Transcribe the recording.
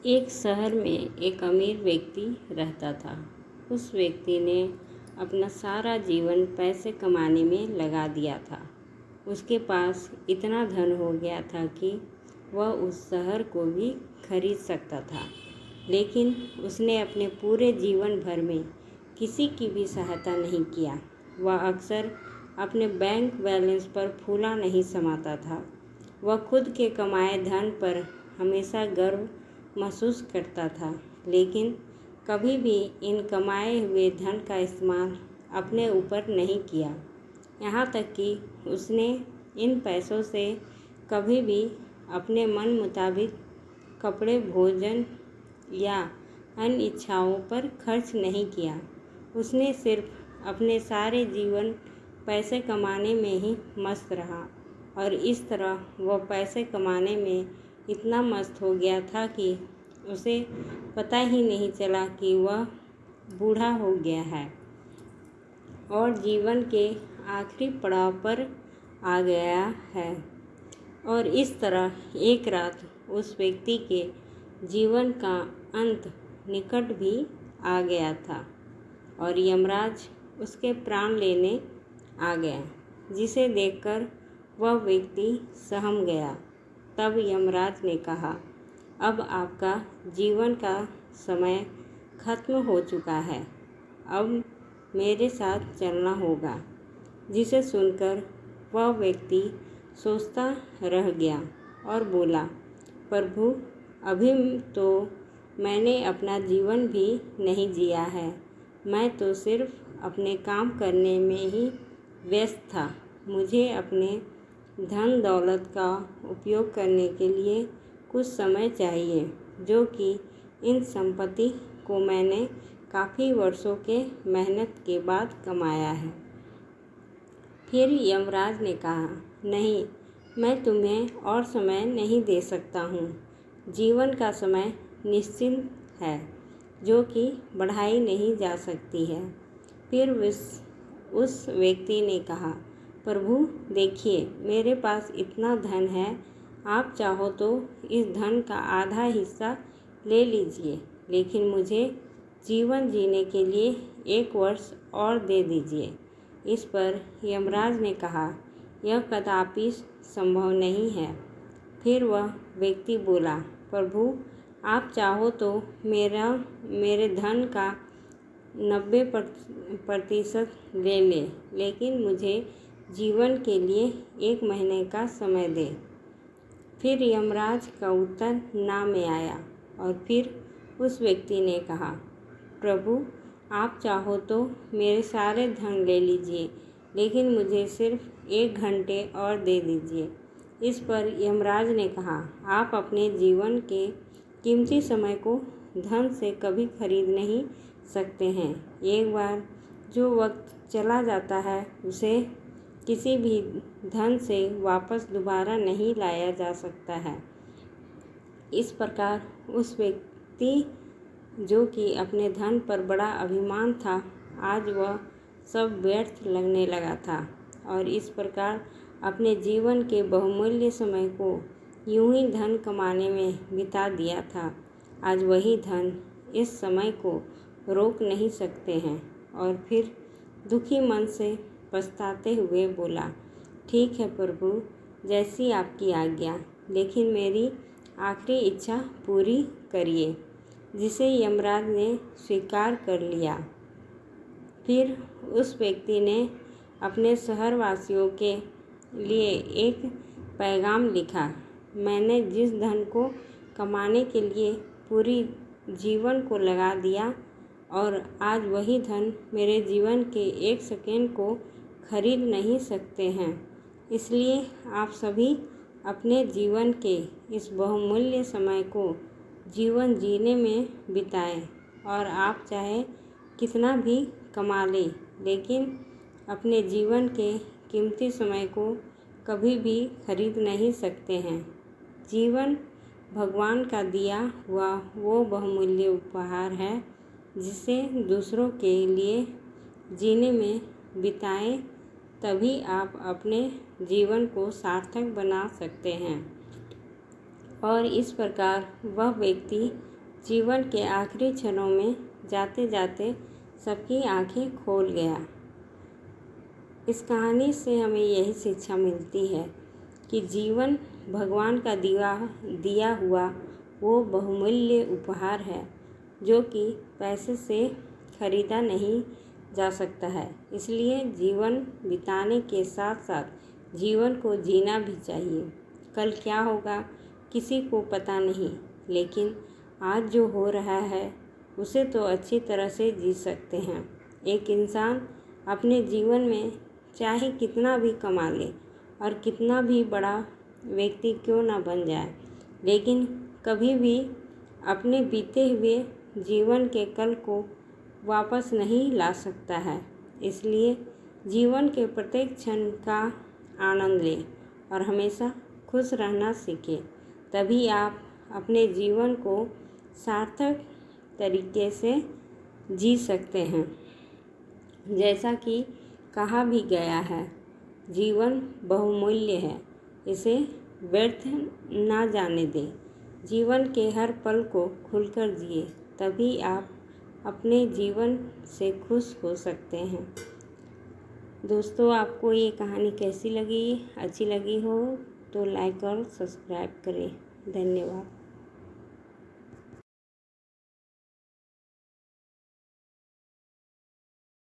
एक शहर में एक अमीर व्यक्ति रहता था। उस व्यक्ति ने अपना सारा जीवन पैसे कमाने में लगा दिया था। उसके पास इतना धन हो गया था कि वह उस शहर को भी खरीद सकता था, लेकिन उसने अपने पूरे जीवन भर में किसी की भी सहायता नहीं किया। वह अक्सर अपने बैंक बैलेंस पर फूला नहीं समाता था। वह खुद के कमाए धन पर हमेशा गर्व महसूस करता था, लेकिन कभी भी इन कमाए हुए धन का इस्तेमाल अपने ऊपर नहीं किया। यहाँ तक कि उसने इन पैसों से कभी भी अपने मन मुताबिक कपड़े, भोजन या अन्य इच्छाओं पर खर्च नहीं किया। उसने सिर्फ अपने सारे जीवन पैसे कमाने में ही मस्त रहा, और इस तरह वह पैसे कमाने में इतना मस्त हो गया था कि उसे पता ही नहीं चला कि वह बूढ़ा हो गया है और जीवन के आखिरी पड़ाव पर आ गया है। और इस तरह एक रात उस व्यक्ति के जीवन का अंत निकट भी आ गया था और यमराज उसके प्राण लेने आ गया, जिसे देखकर वह व्यक्ति सहम गया। तब यमराज ने कहा, अब आपका जीवन का समय खत्म हो चुका है, अब मेरे साथ चलना होगा। जिसे सुनकर वह व्यक्ति सोचता रह गया और बोला, प्रभु, अभी तो मैंने अपना जीवन भी नहीं जिया है। मैं तो सिर्फ अपने काम करने में ही व्यस्त था। मुझे अपने धन दौलत का उपयोग करने के लिए कुछ समय चाहिए, जो कि इन संपत्ति को मैंने काफ़ी वर्षों के मेहनत के बाद कमाया है। फिर यमराज ने कहा, नहीं, मैं तुम्हें और समय नहीं दे सकता हूँ। जीवन का समय निश्चित है, जो कि बढ़ाई नहीं जा सकती है। फिर उस व्यक्ति ने कहा, प्रभु देखिए, मेरे पास इतना धन है, आप चाहो तो इस धन का आधा हिस्सा ले लीजिए, लेकिन मुझे जीवन जीने के लिए 1 वर्ष और दे दीजिए। इस पर यमराज ने कहा, यह कदापि संभव नहीं है। फिर वह व्यक्ति बोला, प्रभु, आप चाहो तो मेरे धन का 90% ले लें, लेकिन मुझे जीवन के लिए 1 महीने का समय दें। फिर यमराज का उत्तर ना में आया और फिर उस व्यक्ति ने कहा, प्रभु, आप चाहो तो मेरे सारे धन ले लीजिए, लेकिन मुझे सिर्फ 1 घंटे और दे दीजिए। इस पर यमराज ने कहा, आप अपने जीवन के कीमती समय को धन से कभी खरीद नहीं सकते हैं। एक बार जो वक्त चला जाता है, उसे किसी भी धन से वापस दोबारा नहीं लाया जा सकता है। इस प्रकार उस व्यक्ति, जो कि अपने धन पर बड़ा अभिमान था, आज वह सब व्यर्थ लगने लगा था और इस प्रकार अपने जीवन के बहुमूल्य समय को यूं ही धन कमाने में बिता दिया था। आज वही धन इस समय को रोक नहीं सकते हैं। और फिर दुखी मन से पछताते हुए बोला, ठीक है प्रभु, जैसी आपकी आज्ञा, लेकिन मेरी आखिरी इच्छा पूरी करिए। जिसे यमराज ने स्वीकार कर लिया। फिर उस व्यक्ति ने अपने शहरवासियों के लिए एक पैगाम लिखा, मैंने जिस धन को कमाने के लिए पूरी जीवन को लगा दिया, और आज वही धन मेरे जीवन के 1 सेकंड को खरीद नहीं सकते हैं। इसलिए आप सभी अपने जीवन के इस बहुमूल्य समय को जीवन जीने में बिताएं, और आप चाहे कितना भी कमा लें, लेकिन अपने जीवन के कीमती समय को कभी भी खरीद नहीं सकते हैं। जीवन भगवान का दिया हुआ वो बहुमूल्य उपहार है, जिसे दूसरों के लिए जीने में बिताएं, तभी आप अपने जीवन को सार्थक बना सकते हैं। और इस प्रकार वह व्यक्ति जीवन के आखिरी क्षणों में जाते जाते सबकी आंखें खोल गया। इस कहानी से हमें यही शिक्षा मिलती है कि जीवन भगवान का दिया हुआ वो बहुमूल्य उपहार है जो कि पैसे से खरीदा नहीं जा सकता है। इसलिए जीवन बिताने के साथ साथ जीवन को जीना भी चाहिए। कल क्या होगा किसी को पता नहीं, लेकिन आज जो हो रहा है उसे तो अच्छी तरह से जी सकते हैं। एक इंसान अपने जीवन में चाहे कितना भी कमा ले और कितना भी बड़ा व्यक्ति क्यों ना बन जाए, लेकिन कभी भी अपने बीते हुए जीवन के कल को वापस नहीं ला सकता है। इसलिए जीवन के प्रत्येक क्षण का आनंद लें और हमेशा खुश रहना सीखें। तभी आप अपने जीवन को सार्थक तरीके से जी सकते हैं। जैसा कि कहा भी गया है, जीवन बहुमूल्य है, इसे व्यर्थ ना जाने दें। जीवन के हर पल को खुलकर जिए, तभी आप अपने जीवन से खुश हो सकते हैं। दोस्तों, आपको ये कहानी कैसी लगी? अच्छी लगी हो तो लाइक और सब्सक्राइब करें। धन्यवाद।